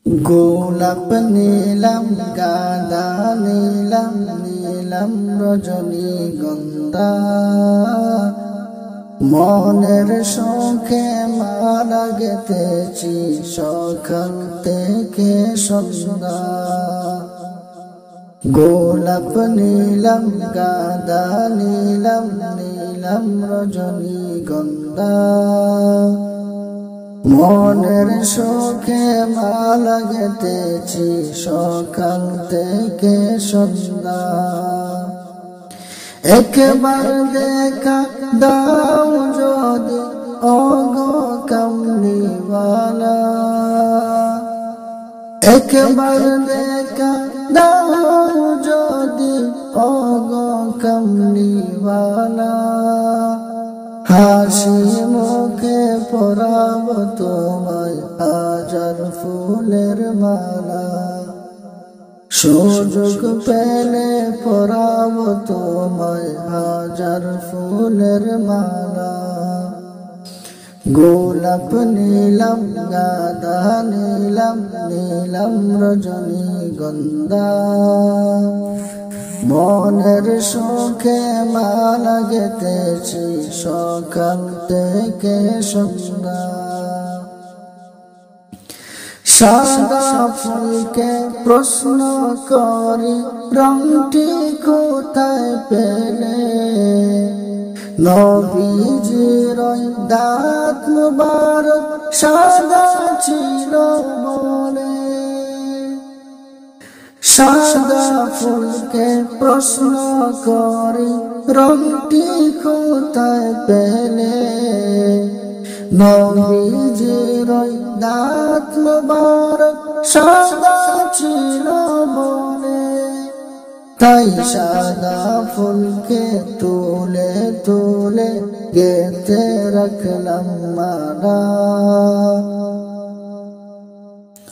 গোলাপ নীলাম গাঁদা নীলাম নীলাম রজনীগন্ধা মনের শোকে মালা গেঁথেছি সকাল থেকে সন্ধ্যা। গোলাপ নীলাম গাঁদা নীলাম নীলাম রজনীগন্ধা মনের শোকে মালা গেঁথেছি সকাল থেকে সন্ধ্যা। একবার দেখা দাও যদি ওগো কামলিওয়ালা, একবার দেখা দাও যদি ওগো কামলিওয়ালা, হাসি মুখে পরাব তোমায় হাজার ফুলের মালা। সুযোগ পেলে পরাব তোমায় হাজার ফুলের মালা। গোলাপ নীলাম গাঁদা নীলাম নীলাম রজনীগন্ধা মনের শোকে মালা গেঁথেছি সকাল থেকে সন্ধ্যা। সাদা ফুলকে প্রশ্ন করি রংটি কোথায় পেলে, নবীজির দাঁত মুবারক সাদা ছিল বলে। সাদা ফুলকে প্রশ্ন করি রংটি কোথায় পেলে, নবীজির দাঁত মুবারক সাদা ছিল বলে। তাই সাদা ফুলকে তুলে তুলে গেঁথে রাখলাম মালা,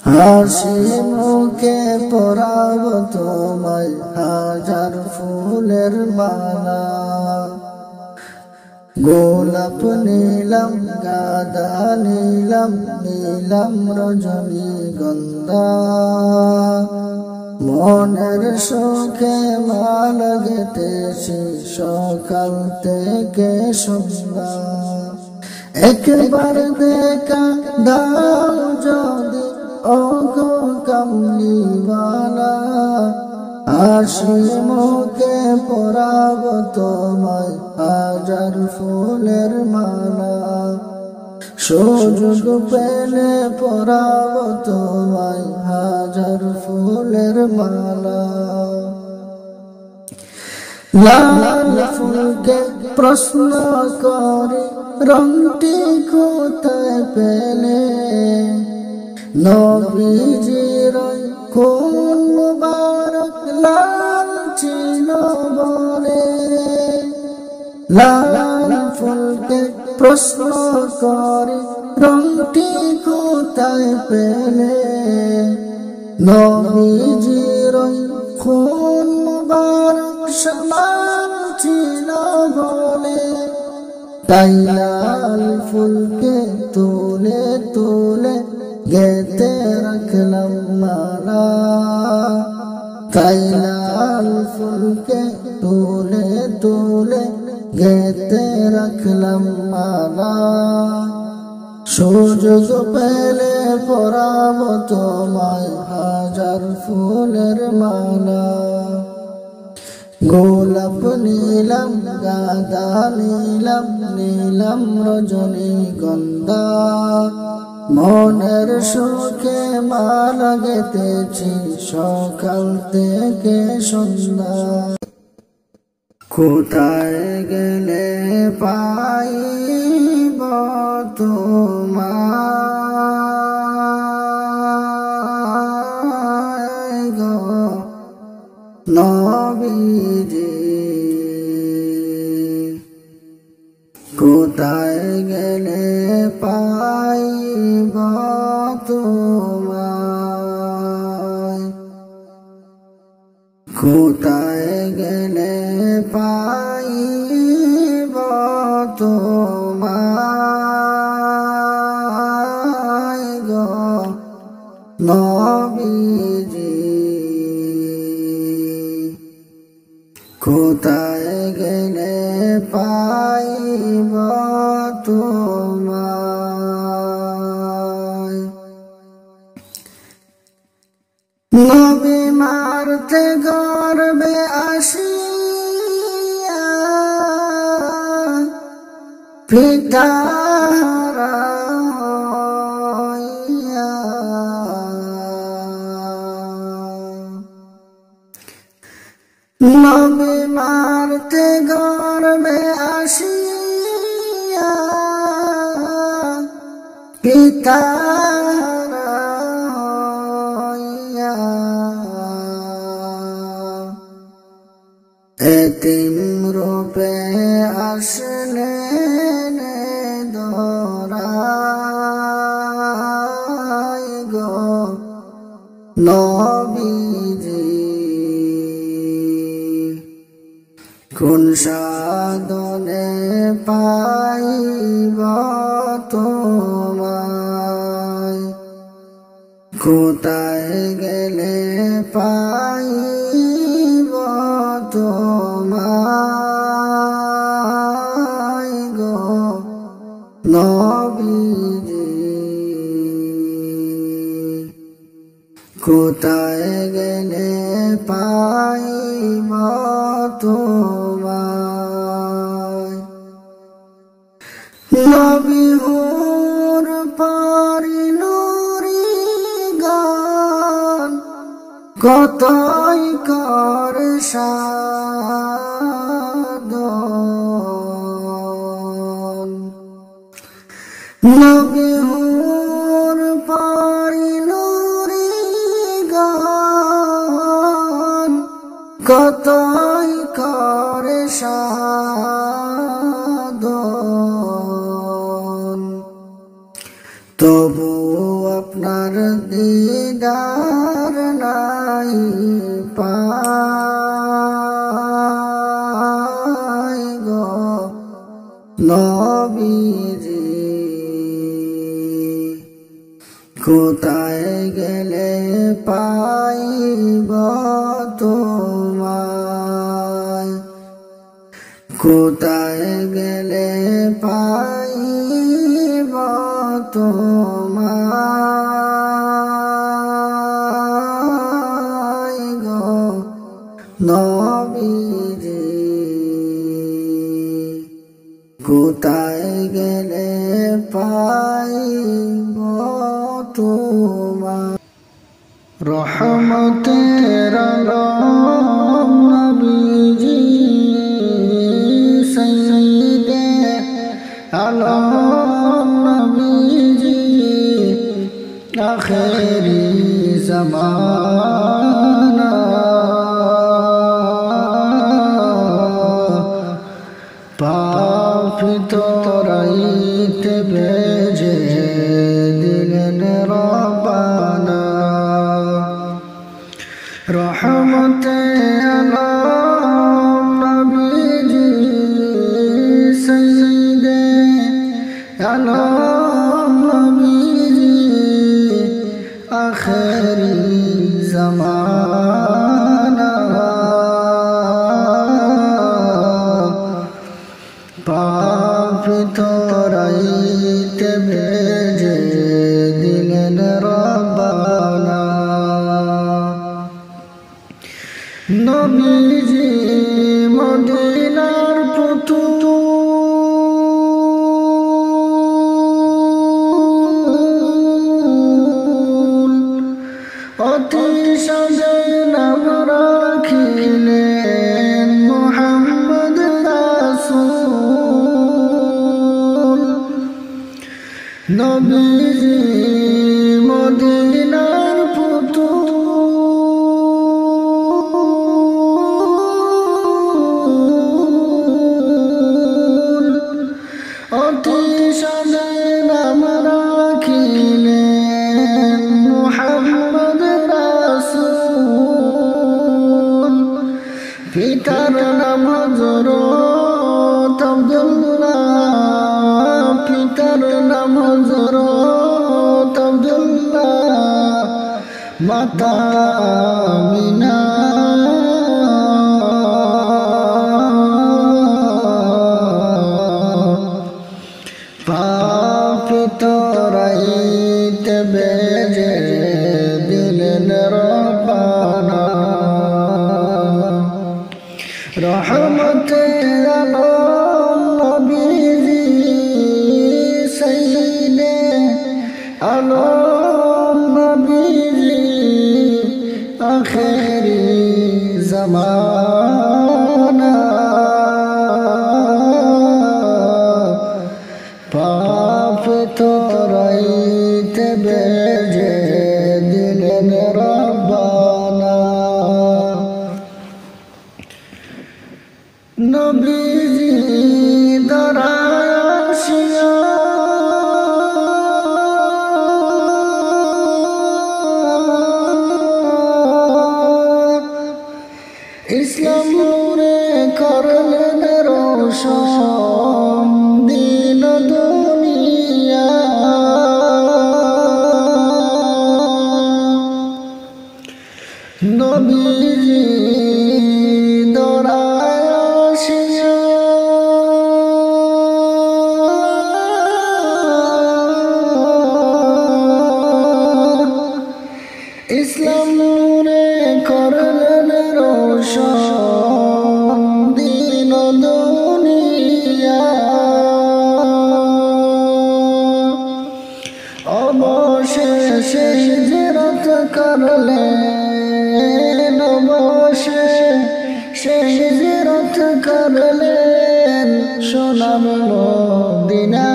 হাসি মুখে পরাব তোমায় হাজার ফুলের মালা। গোলাপ নীলাম গাঁদা নীলাম নীলাম রজনীগন্ধা মনের শোকে মালা গেঁথেছি সকাল থেকে সন্ধ্যা। একবার দেখা দাও যদি ওগো কামলিওয়ালা, হাসি মুখে পরাব তোমায় হাজার ফুলের মালা। সুযোগ পেলে পরাব তোমায় হাজার ফুলের মালা। লাল ফুলকে প্রশ্ন করি রংটি কোথায় পেলে, নবীজির খুন মুবারক লাল ছিল বলে। লাল ফুলকে প্রশ্ন করি রংটি কোথায় পেলে, নবীজির খুন মুবারক লাল ছিল বলে। তাই লাল ফুলকে তুলে তুলে গেঁথে রাখলাম মালা, তাই লাল ফুলকে তুলে তুলে গেঁথে রাখলাম মালা। সুযোগ পেলে পরাব তোমায় হাজার ফুলের মালা। গোলাপ নীলাম গাঁদা নীলাম নীলাম রজনীগন্ধা মনের শোকে মালা গেঁথেছি সকাল থেকে সন্ধ্যা। কোথায় গেলে পাইব তোমায় গো নবীজি, কোথায় গেলে পাইব তোমায়, কোথায় গেলে পাইব তোমায় গো নবীজি কোথায় গেলে পাইব তোমায় নবী মারতে গর্বে আসিয়া পিতা হারাইয়া নবী মারতে গর্বে আসিয়া পিতা হারাইয়া এতিম রূপে আসলেন দরায় গো নবীজি কোন সাধনে পাইব তোমায় কোথায় গেলে পাইব তোমায় গো নবীজি কোথায় গেলে পাইব তোমায় নবী হুর পারি নুরি গান কতই কর সাধন নবী হুর পারি নুরি গান কতই কর সাধন তবু আপনার দিদার নাই পাই গো নবীজি কোথায় গেলে পাইব তোমায় কোথায় গেলে পাইব তোমায় গো নবীজি কোথায় গেলে পাইব তোমায় রহমতের আলম নবীজি সৈয়দে আলম নবীজি আখেরি জামানা পাপি তোরাইতে ভেজে দিলেন রব্বানা রহমতে আলম নবীজি সৈয়দে আলম নবীজি আখেরি জামানা পাপি তোরাইতে ভেজে দিলেন রব্বানা নবীজি মদিনার পুতুল অতি সাজে নাম রাখিলেন মুহাম্মদ রাসূল নবীজি মদিনার পুতুল অতি সাজে নাম রাখিলেন মুহাম্মদ রাসূল পিতার নাম হযরত আব্দুল্লাহ পিতার নাম হযরত মাতা আমিনা পাপি তোরাইতে বেজে দিলেন রব্বানা রহমতে আলম নবীজি সাইয়্যিদে আলম নবীজি আখেরি জামানা পাপ তোরাইতে বেজে দিলেন রব্বানা নবীজি দাঁড়ায় আসিয়া ইসলাম নূরে করলেন রোশন দিন দুনিয়া নবীজি দাঁড়ায় আসিয়া ইসলাম নূরে করলেন রোশন দিন দুনিয়া অবশেষে হিজরত করলেন অবশেষে হিজরত করলেন সোনার মদিনা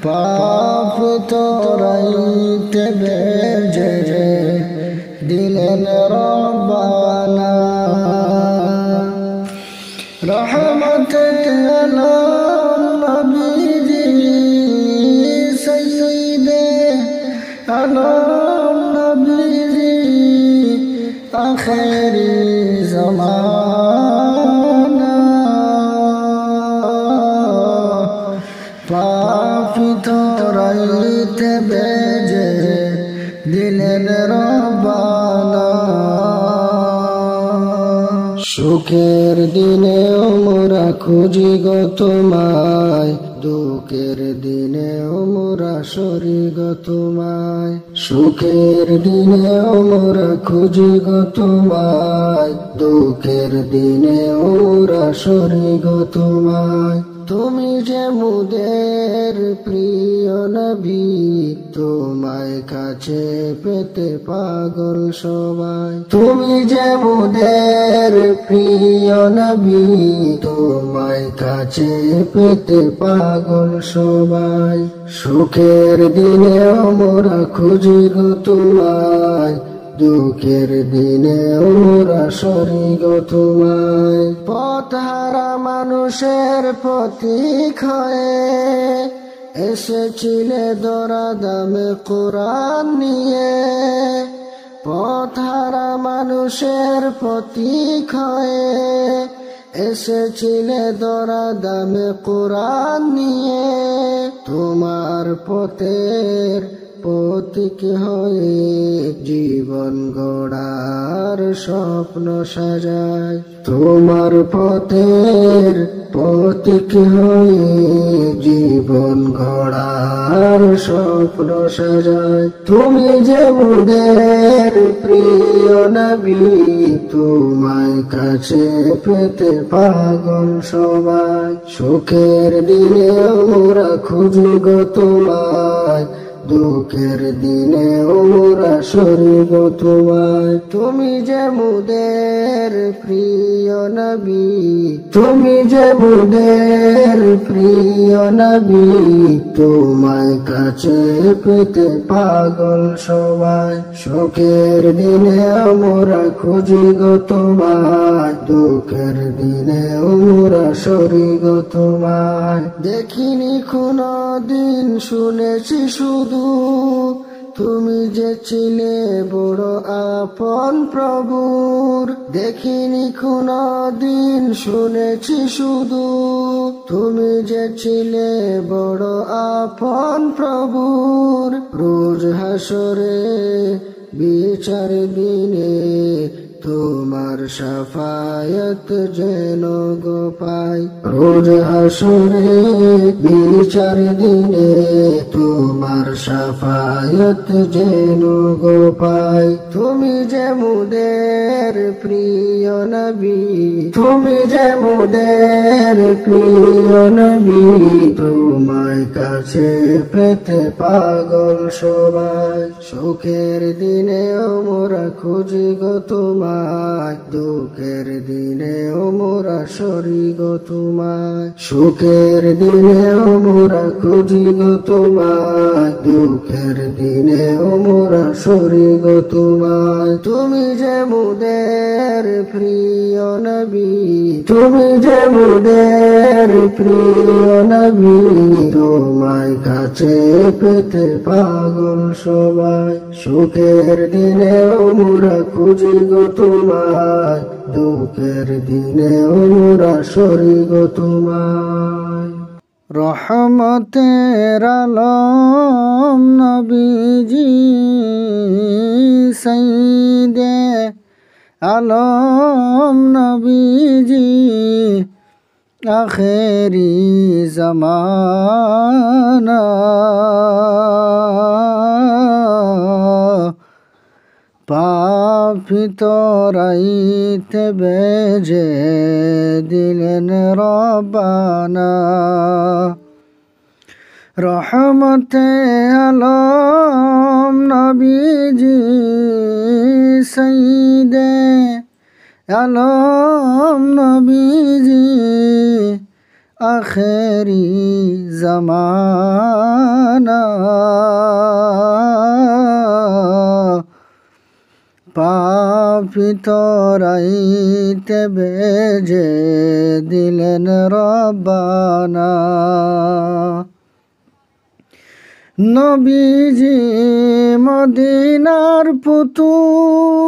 পাপ তোরাইতে বেজে দিলেন রব্বানা রহমতে আলম নবীজি সাইয়্যিদে আলম নবীজি আখেরি জামানা পাপি তোরাইতে বেজে দিলেন রব্বানা সুখের দিনে মোরা খুঁজি গো তোমায় দুঃখের দিনে মোরা সরি গো তোমায় সুখের দিনে মোরা খুঁজি গো তোমায় দুঃখের দিনে মোরা সরি গো তোমায় তুমি যে মুদের প্রিয় নবী তোমায় কাছে পেতে পাগল সবাই তুমি যে মুদের প্রিয় নবী তোমায় কাছে পেতে পাগল সবাই সুখের দিনে মোরা খুঁজি গো তোমায় দুঃখের দিনে মোরা সরি গো তোমায় পথহারা মানুষের প্রতীক হয়ে এসেছিলে দরা দামে কোরআন নিয়ে পথহারা মানুষের প্রতীক হয়ে এসেছিলে দরা দামে কোরআন নিয়ে তোমার পথের প্রতীক হয়ে জীবন গড়ার স্বপ্ন সাজায় তোমার পথের প্রতীক হয়ে জীবন গড়ার স্বপ্ন সাজায় তুমি যে মোদের প্রিয় নবী তোমায় কাছে পেতে পাগল সবাই সুখের দিনে আমরা খুঁজি গো তোমায় দুঃখের দিনে মোরা সরি গো তোমায় তুমি যে মোদের প্রিয় নবী তুমি যে মোদের প্রিয় নবী তোমায় কাছে পেতে পাগল সবাই সুখের দিনে আমরা খুঁজি গো তোমায় দুঃখের দিনে আমরা সরি গো তোমায় দেখিনি কোনো দিন শুনেছি শুধু তুমি যে ছিলে বড় আপন প্রভুর, দেখিনি কোনো দিন শুনেছি শুধু। তুমি যে ছিলে বড় আপন প্রভুর, রোজ হাসরে বিচার দিনে তোমার শাফায়াত যেন গো পাই। রোজ হাসরে বিচার দিনে তোমার শাফায়াত যেন গো পাই। তুমি যে মুদের প্রিয় নবী, তুমি যে মুদের প্রিয় নবী, তোমায় কাছে পেতে পাগল সবাই। সুখের দিনেও মোরা খুঁজি গো তোমায়, দুঃখের দিনেও মোরা সরি গো তোমায়। সুখের দিনেও মোরা খুঁজি গো তোমায়, দুঃখের দিনেও মোরা সরি গো তোমায়। তুমি যে মুদের প্রিয় নবী, তুমি যে মুদের প্রিয় নবী, তোমায় কাছে পেতে পাগল সবাই। সুখের দিনেও মোরা খুঁজি গো তোমায়, দুঃখের দিনেও মোরা সরি গো তোমায়। রহমতের আলম নবীজি সাইয়্যিদে আলম নবীজি, আখেরি জামানা পাপী তরাইতে বেজে দিলেন রব্বানা। রহমতে আলম নবীজি সাইয়্যিদে আলম নবীজি, আখেরি জামানা পাপী তরাইতে বেজে দিলেন রব্বানা। নবীজি মদিনার পুতুল,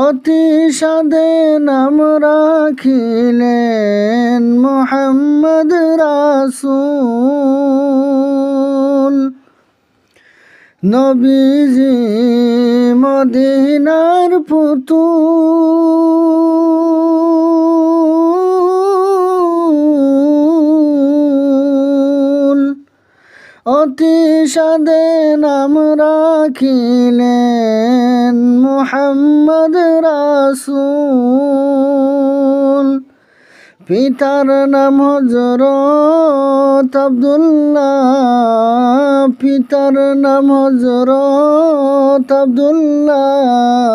অতি সাদে নাম রাখিলেন মুহাম্মদ রাসূল। নবীজি মদিনার পুতুল, অতি সাদে নাম রাখিলেন মুহাম্মদ রাসূল। পিতার নাম হযরত আব্দুল্লাহ, পিতার নাম হযরত আব্দুল্লাহ,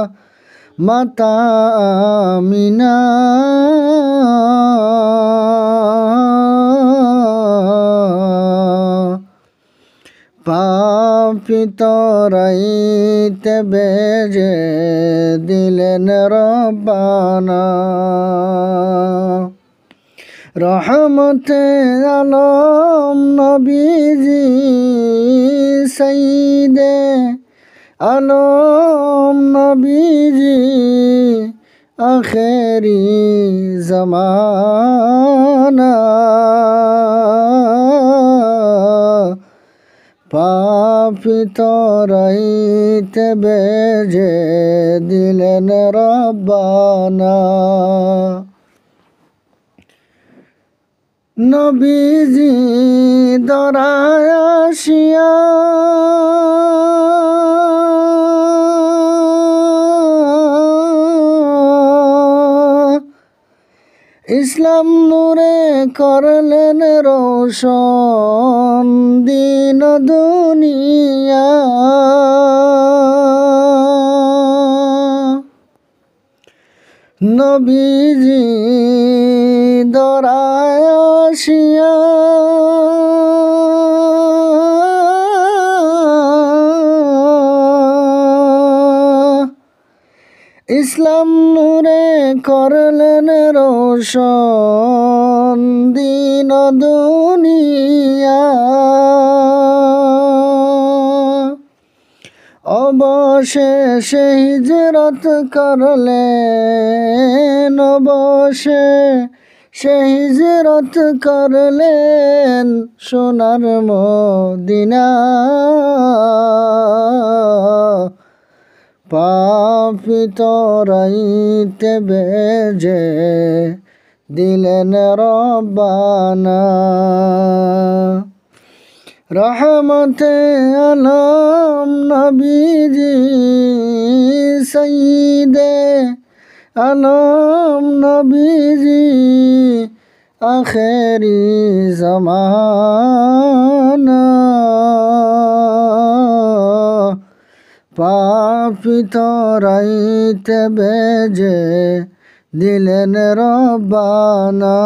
মাতা আমিনা পাপী তরাইতে বেজে দিলেন রব্বানা। রহমতে আলম নবীজি সাইয়্যিদে আলম নবীজি, আখেরি জামানা পাপী তরাইতে বেজে দিলেন রব্বানা। নবীজি দরায় আসিয়া ইসলাম নূরে করলেন রোশন দিন দুনিয়া। নবীজি দরায় আসিয়া ইসলাম নূরে করলেন রোশন দিন দুনিয়া অবশেষে হিজরত করলেন অবশেষে হিজরত করলেন সোনার মদিনা পাপী তরাইতে বেজে দিলেন রব্বানা রহমতে আলম নবীজি সঈদে আলম নবীজি আখেরি জমানা পাপী তরাইতে বেজে দিলেন রব্বানা।